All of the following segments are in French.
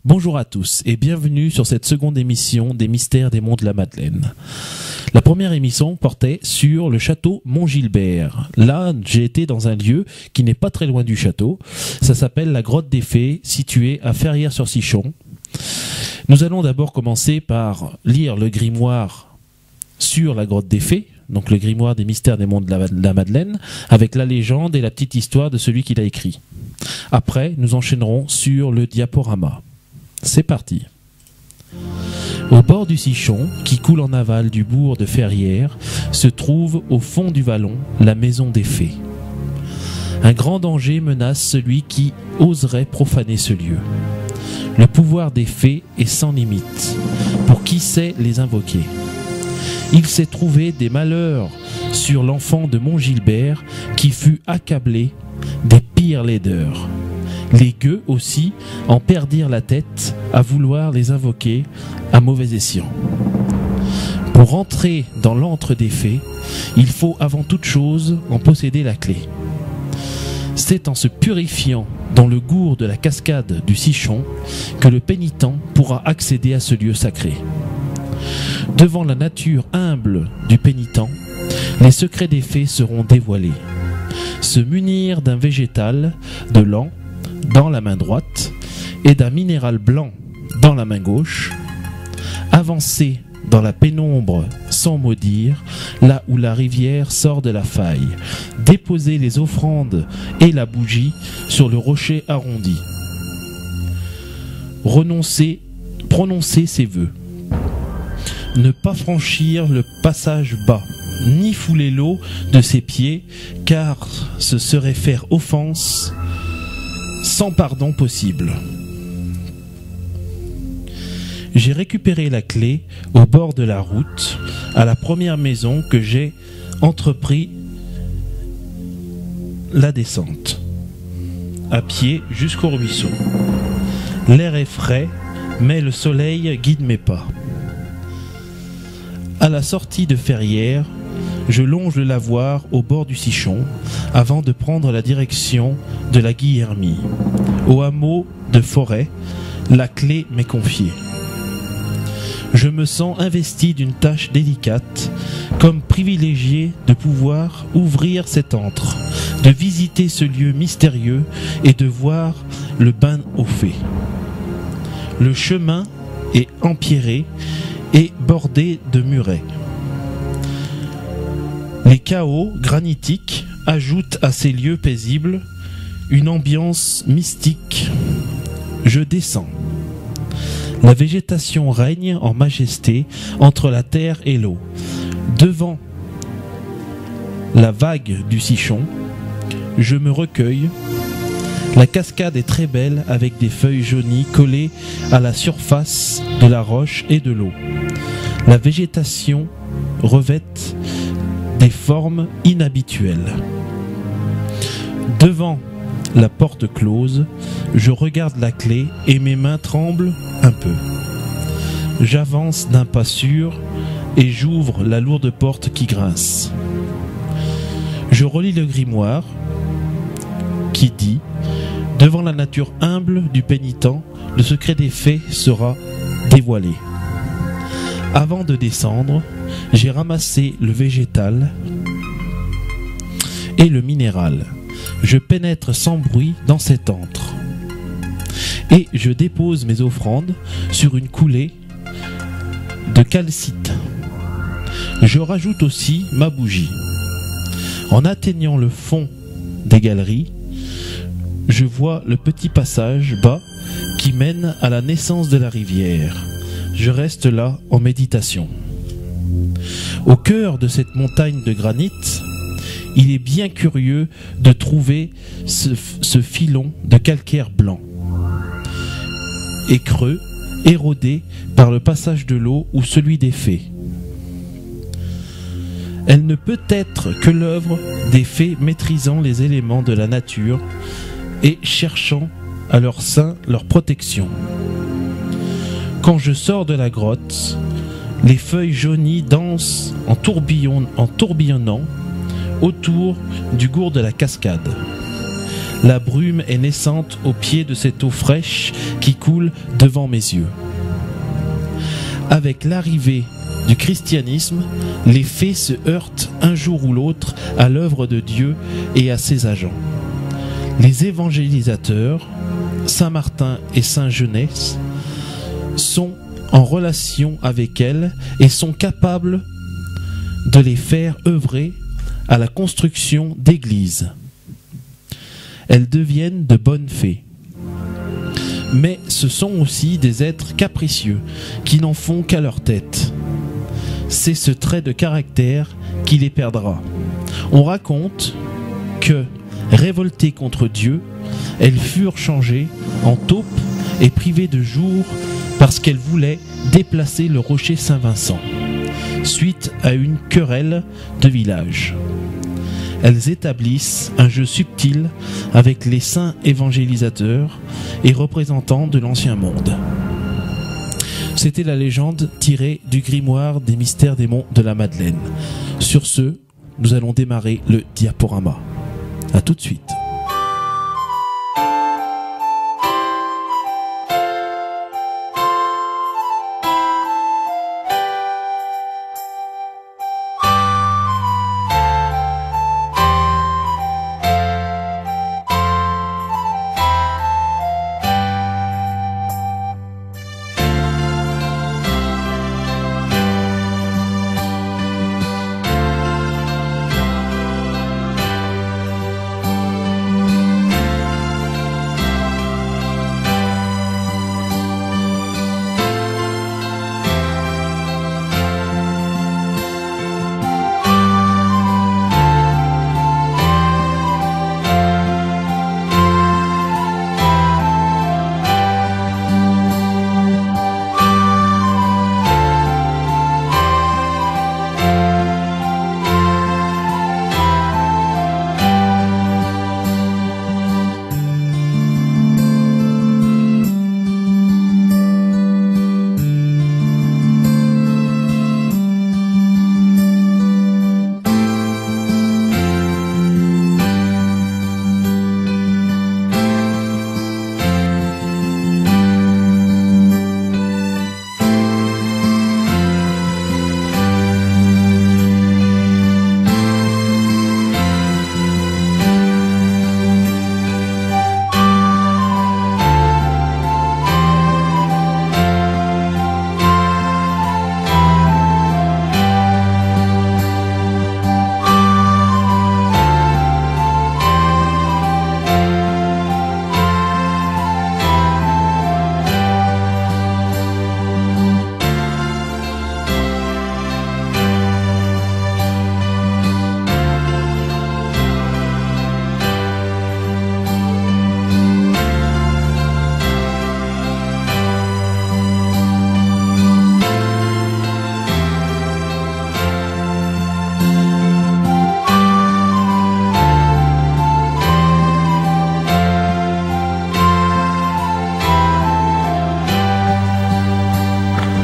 Bonjour à tous et bienvenue sur cette seconde émission des Mystères des Monts de la Madeleine. La première émission portait sur le château Montgilbert. Là, j'ai été dans un lieu qui n'est pas très loin du château. Ça s'appelle la Grotte des Fées, située à Ferrières-sur-Sichon. Nous allons d'abord commencer par lire le grimoire sur la Grotte des Fées, donc le grimoire des Mystères des Monts de la Madeleine, avec la légende et la petite histoire de celui qui l'a écrit. Après, nous enchaînerons sur le diaporama. C'est parti. Au bord du Sichon, qui coule en aval du bourg de Ferrières, se trouve au fond du vallon la maison des fées. Un grand danger menace celui qui oserait profaner ce lieu. Le pouvoir des fées est sans limite, pour qui sait les invoquer. Il s'est trouvé des malheurs sur l'enfant de Montgilbert qui fut accablé des pires laideurs. Les gueux aussi en perdirent la tête à vouloir les invoquer à mauvais escient. Pour entrer dans l'antre des fées, il faut avant toute chose en posséder la clé. C'est en se purifiant dans le gour de la cascade du Sichon que le pénitent pourra accéder à ce lieu sacré. Devant la nature humble du pénitent, les secrets des fées seront dévoilés. Se munir d'un végétal de l'an dans la main droite et d'un minéral blanc dans la main gauche, avancer dans la pénombre sans maudire, là où la rivière sort de la faille, déposer les offrandes et la bougie sur le rocher arrondi, prononcer ses vœux, ne pas franchir le passage bas, ni fouler l'eau de ses pieds, car ce serait faire offense sans pardon possible. J'ai récupéré la clé au bord de la route, à la première maison que j'ai entrepris la descente, à pied jusqu'au ruisseau. L'air est frais, mais le soleil guide mes pas. À la sortie de Ferrières, je longe le lavoir au bord du Sichon avant de prendre la direction de la Guillermie. Au hameau de Forêt, la clé m'est confiée. Je me sens investi d'une tâche délicate, comme privilégié de pouvoir ouvrir cet antre, de visiter ce lieu mystérieux et de voir le bain aux fées. Le chemin est empierré et bordé de murets. Les chaos granitiques ajoutent à ces lieux paisibles une ambiance mystique. Je descends. La végétation règne en majesté entre la terre et l'eau. Devant la vague du Sichon, je me recueille. La cascade est très belle avec des feuilles jaunies collées à la surface de la roche et de l'eau. La végétation revêt des formes inhabituelles. Devant la porte close, je regarde la clé et mes mains tremblent un peu. J'avance d'un pas sûr et j'ouvre la lourde porte qui grince. Je relis le grimoire qui dit « Devant la nature humble du pénitent, le secret des fées sera dévoilé. » Avant de descendre, j'ai ramassé le végétal et le minéral. Je pénètre sans bruit dans cet antre et je dépose mes offrandes sur une coulée de calcite. Je rajoute aussi ma bougie. En atteignant le fond des galeries, je vois le petit passage bas qui mène à la naissance de la rivière. Je reste là en méditation. Au cœur de cette montagne de granit, il est bien curieux de trouver ce filon de calcaire blanc et creux, érodé par le passage de l'eau ou celui des fées. Elle ne peut être que l'œuvre des fées maîtrisant les éléments de la nature et cherchant à leur sein leur protection. Quand je sors de la grotte, les feuilles jaunies dansent en tourbillonnant autour du gour de la cascade. La brume est naissante au pied de cette eau fraîche qui coule devant mes yeux. Avec l'arrivée du christianisme, les faits se heurtent un jour ou l'autre à l'œuvre de Dieu et à ses agents. Les évangélisateurs, Saint Martin et Saint Genès, sont en relation avec elles et sont capables de les faire œuvrer à la construction d'églises. Elles deviennent de bonnes fées. Mais ce sont aussi des êtres capricieux qui n'en font qu'à leur tête. C'est ce trait de caractère qui les perdra. On raconte que, révoltées contre Dieu, elles furent changées en taupes et privées de jour parce qu'elles voulaient déplacer le rocher Saint-Vincent, suite à une querelle de village. Elles établissent un jeu subtil avec les saints évangélisateurs et représentants de l'Ancien Monde. C'était la légende tirée du grimoire des mystères des monts de la Madeleine. Sur ce, nous allons démarrer le diaporama. À tout de suite.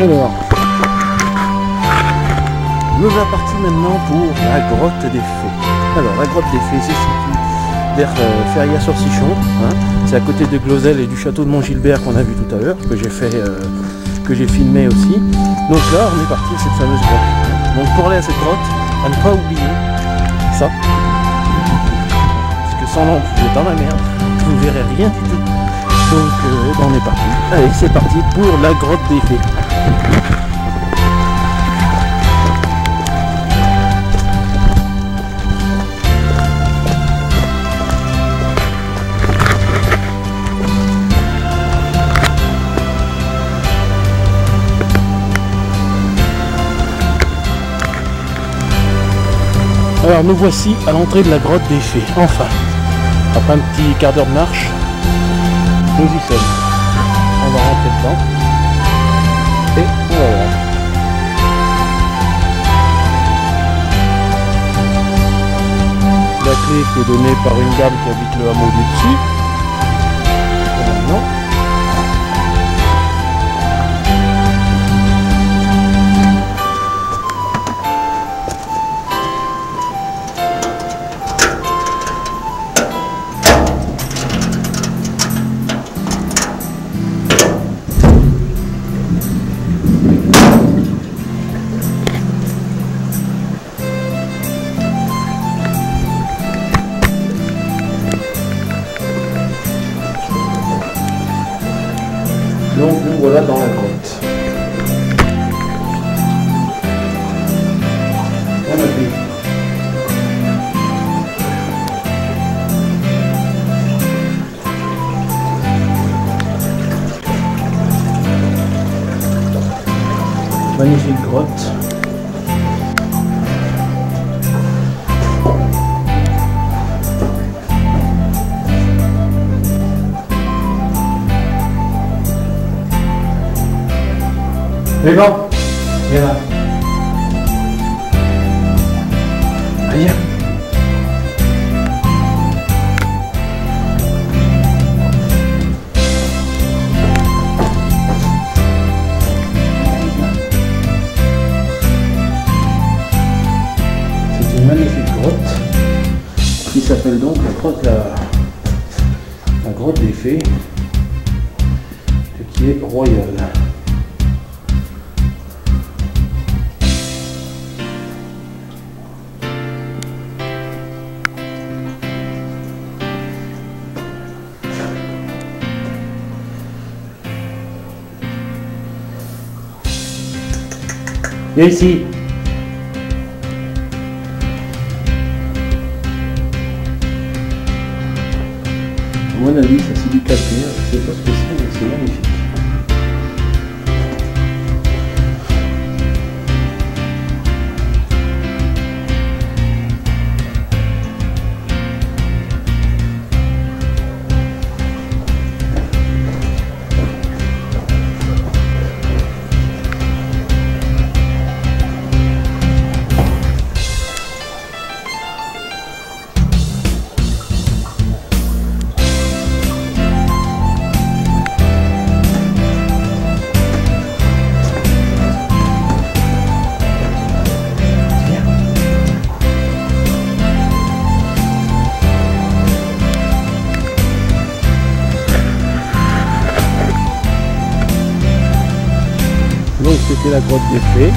Alors, nous sommes partis maintenant pour la grotte des Fées. Alors, la grotte des Fées se situe vers Ferrières-sur-Sichon. Hein. C'est à côté de Glosel et du château de Montgilbert qu'on a vu tout à l'heure, que j'ai filmé aussi. Donc là, on est parti à cette fameuse grotte. Donc pour aller à cette grotte, à ne pas oublier ça. Parce que sans lampe, vous êtes dans la merde, vous ne verrez rien du tout. Donc on est parti. Allez, c'est parti pour la grotte des Fées. Alors nous voici à l'entrée de la grotte des Fées, enfin. Après un petit quart d'heure de marche, nous y sommes. On va rentrer dedans. Et on va voir. La clé qui est donnée par une dame qui habite le hameau du dessus. Maintenant. Donc nous voilà dans la grotte. On a vu. Magnifique grotte. Mais bon, viens là. Viens. C'est une magnifique grotte qui s'appelle donc la grotte des fées, qui est royale. Viens ici. À mon avis, ça c'est du calcaire, je sais pas ce que c'est, mais c'est magnifique. Donc c'était la grotte des fées.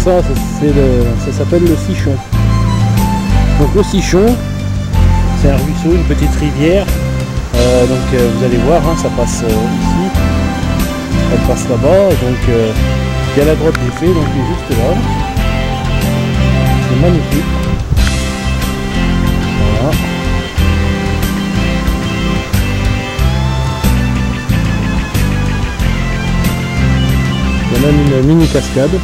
Ça s'appelle le Sichon. Donc le Sichon, c'est un ruisseau, une petite rivière. Vous allez voir, hein, ça passe ici, elle passe là-bas. Donc il y a la grotte des fées, donc qui est juste là. C'est magnifique. Voilà. Il y a même une mini cascade.